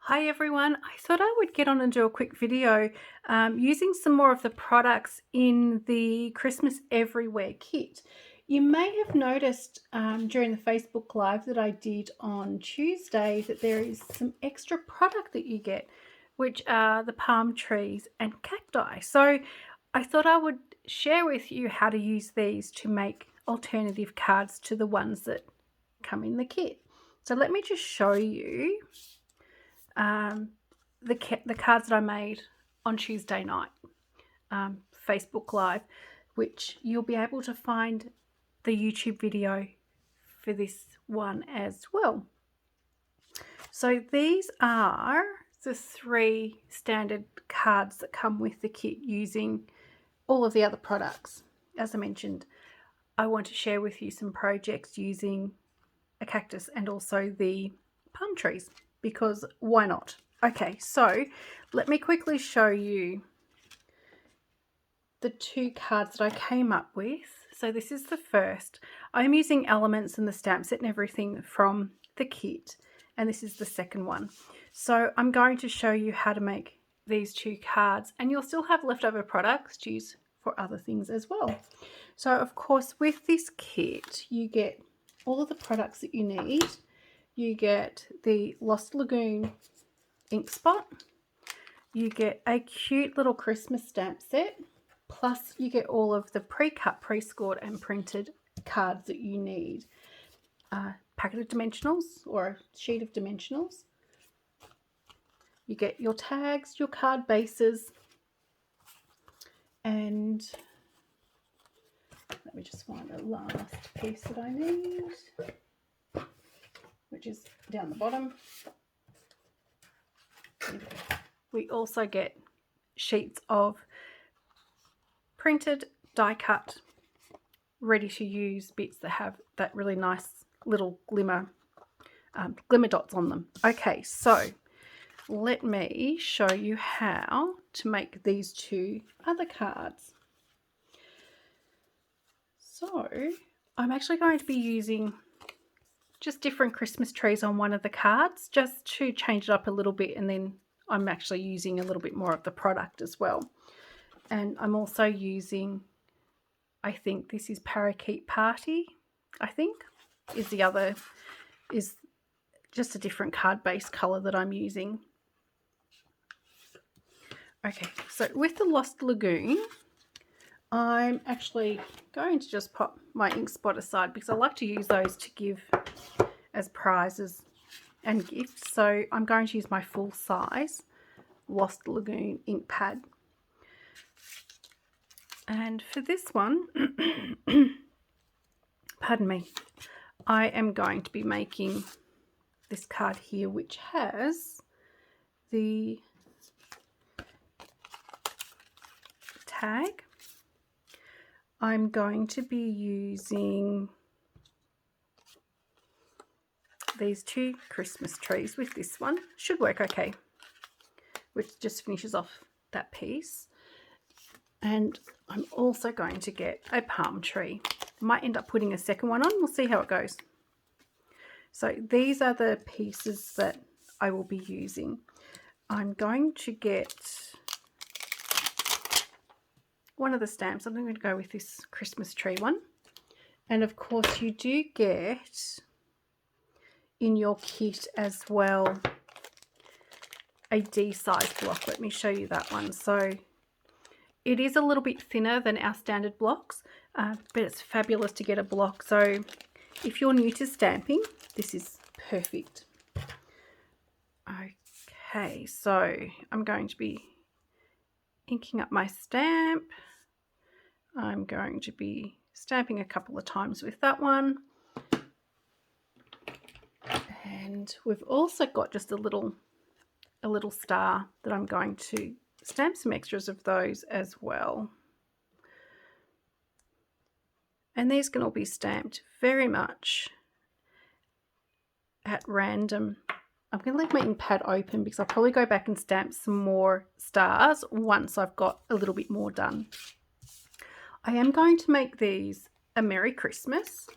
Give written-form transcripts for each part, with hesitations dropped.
Hi everyone, I thought I would get on and do a quick video using some more of the products in the Christmas Everywhere kit. You may have noticed during the Facebook Live that I did on Tuesday that there is some extra product that you get, which are the palm trees and cacti. So I thought I would share with you how to use these to make alternative cards to the ones that come in the kit. So let me just show you the cards that I made on Tuesday night, Facebook Live, which you'll be able to find the YouTube video for this one as well. So these are the 3 standard cards that come with the kit using all of the other products. As I mentioned, I want to share with you some projects using a cactus and also the palm trees, because why not? Okay, so let me quickly show you the 2 cards that I came up with. So this is the first. I'm using elements and the stamp set and everything from the kit, and this is the second one. So I'm going to show you how to make these 2 cards, and you'll still have leftover products to use for other things as well. So of course with this kit you get all of the products that you need. You get the Lost Lagoon ink spot, you get a cute little Christmas stamp set, plus you get all of the pre-cut, pre-scored and printed cards that you need. A packet of dimensionals or a sheet of dimensionals. You get your tags, your card bases, and let me just find the last piece that I need, which is down the bottom. We also get sheets of printed, die cut, ready to use bits that have that really nice little glimmer dots on them. Okay, so let me show you how to make these 2 other cards. So I'm actually going to be using just different Christmas trees on one of the cards just to change it up a little bit, and then I'm actually using a little bit more of the product as well. And I'm also using, I think this is Parakeet Party, I think is the other, is just a different card base color that I'm using. Okay, so with the Lost Lagoon, I'm actually going to just pop my ink spot aside because I like to use those to give as prizes and gifts. So I'm going to use my full size Lost Lagoon ink pad. And for this one, pardon me, I am going to be making this card here, which has the tag. I'm going to be using these 2 Christmas trees with this one. Should work okay, which just finishes off that piece. And I'm also going to get a palm tree. Might end up putting a second one on. We'll see how it goes. So these are the pieces that I will be using. I'm going to get one of the stamps. I'm going to go with this Christmas tree one. And of course you do get in your kit as well a D-size block. Let me show you that one. So it is a little bit thinner than our standard blocks, but it's fabulous to get a block. So if you're new to stamping, this is perfect. Okay, so I'm going to be inking up my stamp. I'm going to be stamping a couple of times with that one. And we've also got just a little star that I'm going to stamp some extras of those as well. And these can all be stamped very much at random. I'm going to leave my ink pad open because I'll probably go back and stamp some more stars once I've got a little bit more done. I am going to make these a Merry Christmas.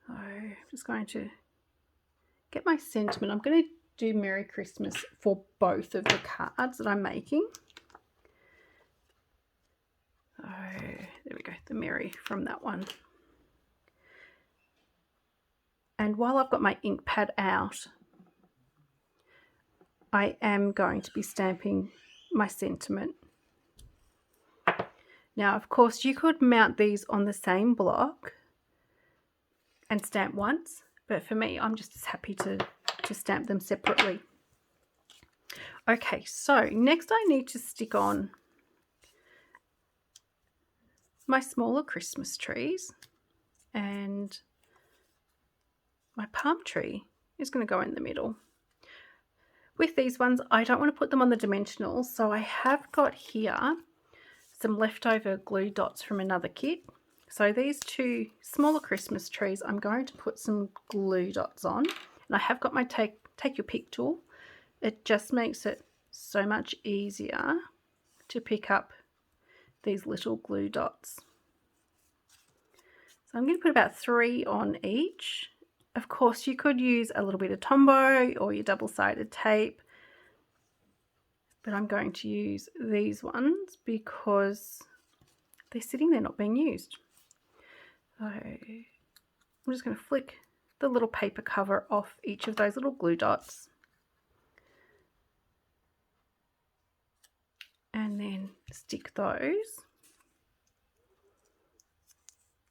I'm just going to get my sentiment. I'm going to do Merry Christmas for both of the cards that I'm making. So there we go, the Merry from that one. And while I've got my ink pad out, I am going to be stamping my sentiment. Now, of course, you could mount these on the same block and stamp once, but for me, I'm just as happy to stamp them separately. Okay, so next I need to stick on my smaller Christmas trees, and my palm tree is going to go in the middle. With these ones, I don't want to put them on the dimensionals, so I have got here some leftover glue dots from another kit. So these two smaller Christmas trees, I'm going to put some glue dots on, and I have got my take your pick tool. It just makes it so much easier to pick up these little glue dots. So I'm going to put about 3 on each. Of course, you could use a little bit of Tombow or your double-sided tape, but I'm going to use these ones because they're sitting there not being used. So I'm just going to flick the little paper cover off each of those little glue dots, and then stick those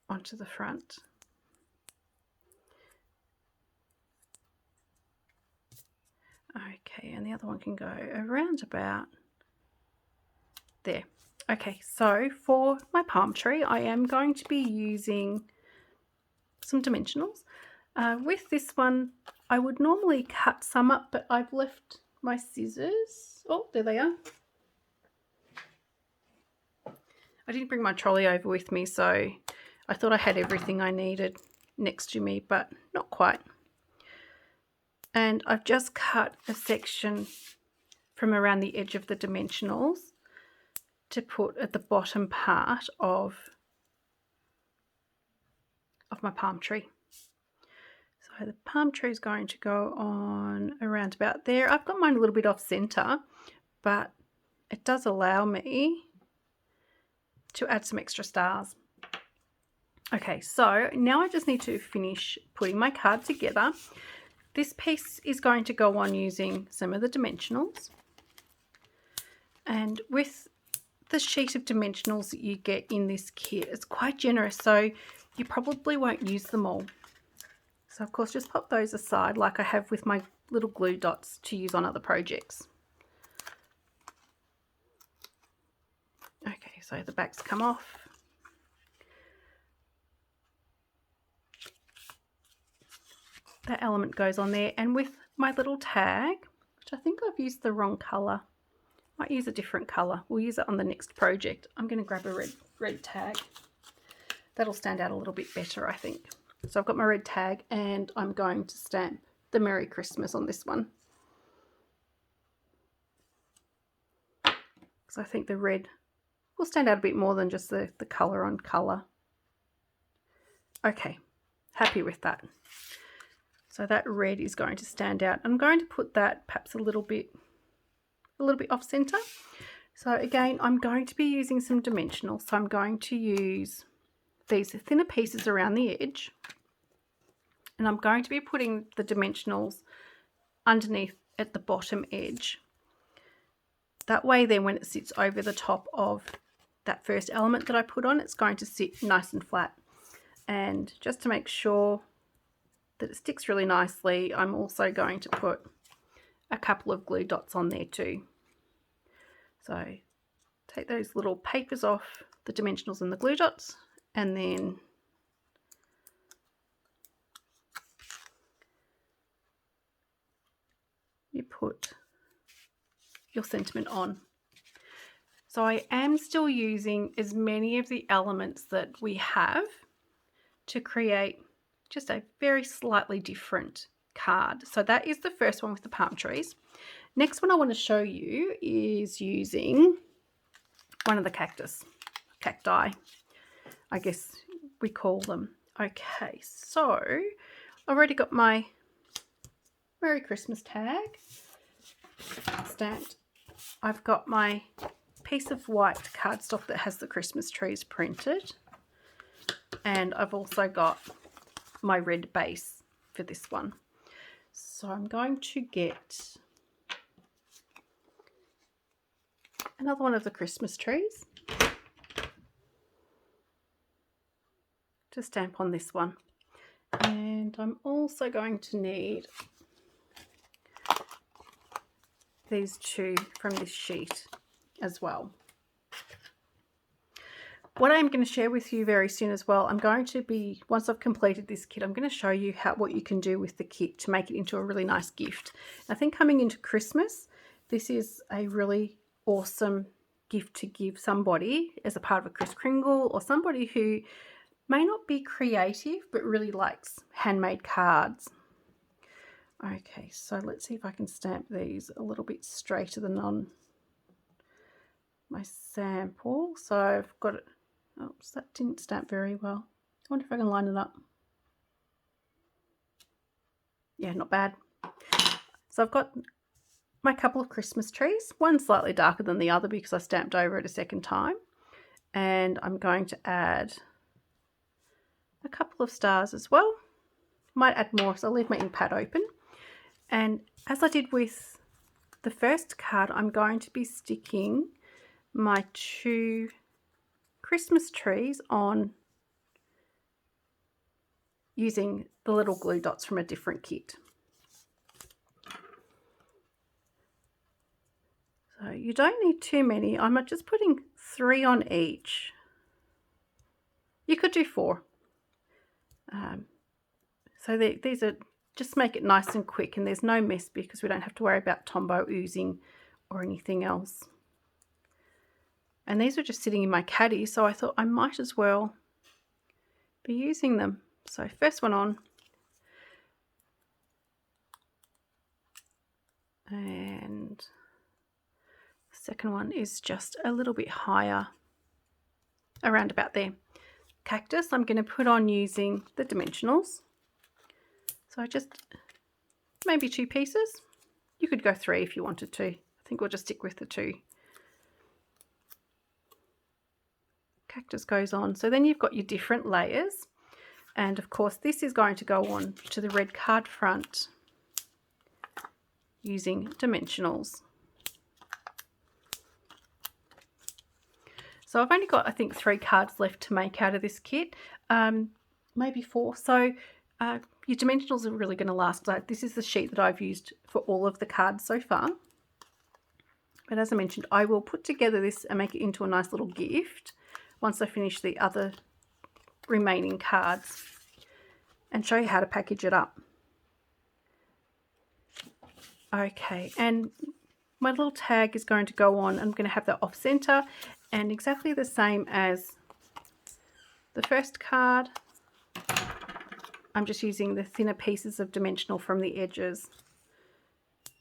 onto the front. Okay, and the other one can go around about there. Okay, so for my palm tree, I am going to be using some dimensionals. With this one, I would normally cut some up, but I've left my scissors. Oh, there they are. I didn't bring my trolley over with me, so I thought I had everything I needed next to me, but not quite. And I've just cut a section from around the edge of the dimensionals to put at the bottom part of my palm tree. So the palm tree is going to go on around about there. I've got mine a little bit off center, but it does allow me to add some extra stars. Okay, so now I just need to finish putting my card together. This piece is going to go on using some of the dimensionals. And with the sheet of dimensionals that you get in this kit, it's quite generous, so you probably won't use them all. So of course, just pop those aside like I have with my little glue dots to use on other projects. Okay, so the backs come off. That element goes on there, and with my little tag, which I think I've used the wrong colour, might use a different colour. We'll use it on the next project. I'm going to grab a red tag. That'll stand out a little bit better, I think. So I've got my red tag, and I'm going to stamp the Merry Christmas on this one. So I think the red will stand out a bit more than just the colour on colour. Okay, happy with that. So that red is going to stand out. I'm going to put that perhaps a little bit off center. So again, I'm going to be using some dimensionals. So I'm going to use these thinner pieces around the edge, and I'm going to be putting the dimensionals underneath at the bottom edge. That way then when it sits over the top of that first element that I put on, it's going to sit nice and flat. And just to make sure that it sticks really nicely, I'm also going to put a couple of glue dots on there too. So take those little papers off the dimensionals and the glue dots, and then you put your sentiment on. So I am still using as many of the elements that we have to create just a very slightly different card. So that is the first one with the palm trees. Next one I want to show you is using one of the cacti, I guess we call them. Okay, so I've already got my Merry Christmas tag stamped. I've got my piece of white cardstock that has the Christmas trees printed, and I've also got my red base for this one. So I'm going to get another one of the Christmas trees to stamp on this one, and I'm also going to need these two from this sheet as well. What I'm going to share with you very soon as well, I'm going to be, once I've completed this kit, I'm going to show you what you can do with the kit to make it into a really nice gift. I think coming into Christmas, this is a really awesome gift to give somebody as a part of a Kris Kringle, or somebody who may not be creative but really likes handmade cards. Okay, so let's see if I can stamp these a little bit straighter than on my sample. So I've got it. Oops, that didn't stamp very well. I wonder if I can line it up. Yeah, not bad. So I've got my couple of Christmas trees, one slightly darker than the other because I stamped over it a second time. And I'm going to add a couple of stars as well. Might add more, so I'll leave my ink pad open. And as I did with the first card, I'm going to be sticking my two Christmas trees on using the little glue dots from a different kit. So you don't need too many. I'm just putting 3 on each. You could do 4. So these are, just make it nice and quick, and there's no mess because we don't have to worry about Tombow oozing or anything else. And these are just sitting in my caddy, so I thought I might as well be using them. So first one on. And the second one is just a little bit higher, around about there. Cactus, I'm going to put on using the dimensionals. So I just, maybe 2 pieces. You could go 3 if you wanted to. I think we'll just stick with the 2. Cactus goes on. So then you've got your different layers, and of course this is going to go on to the red card front using dimensionals. So I've only got, I think, 3 cards left to make out of this kit, maybe 4. So your dimensionals are really going to last. Like, this is the sheet that I've used for all of the cards so far. But as I mentioned, I will put together this and make it into a nice little gift once I finish the other remaining cards and show you how to package it up. Okay, and my little tag is going to go on. I'm going to have that off center and exactly the same as the first card. I'm just using the thinner pieces of dimensional from the edges,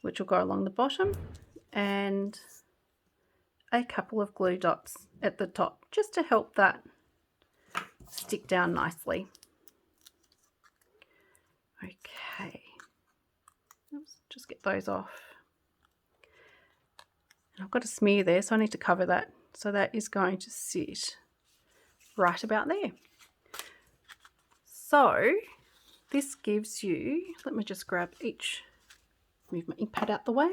which will go along the bottom, and a couple of glue dots at the top just to help that stick down nicely. Okay, oops, just get those off. And I've got a smear there, so I need to cover that. So that is going to sit right about there. So this gives you, let me just grab each, move my ink pad out the way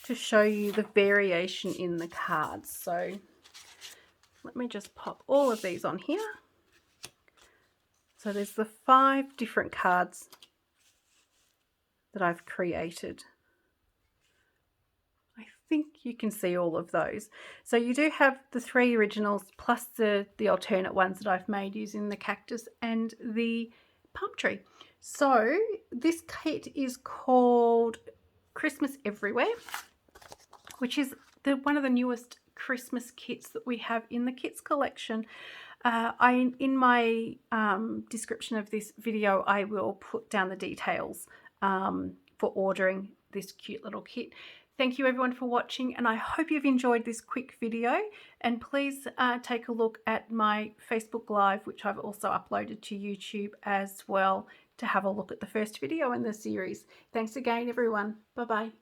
to show you the variation in the cards. So let me just pop all of these on here. So there's the 5 different cards that I've created. I think you can see all of those. So you do have the 3 originals plus the alternate ones that I've made using the cactus and the palm tree. So this kit is called Christmas Everywhere, which is one of the newest Christmas kits that we have in the kits collection. In my description of this video, I will put down the details for ordering this cute little kit. Thank you everyone for watching, and I hope you've enjoyed this quick video, and please take a look at my Facebook Live, which I've also uploaded to YouTube as well, to have a look at the first video in the series. Thanks again, everyone. Bye-bye.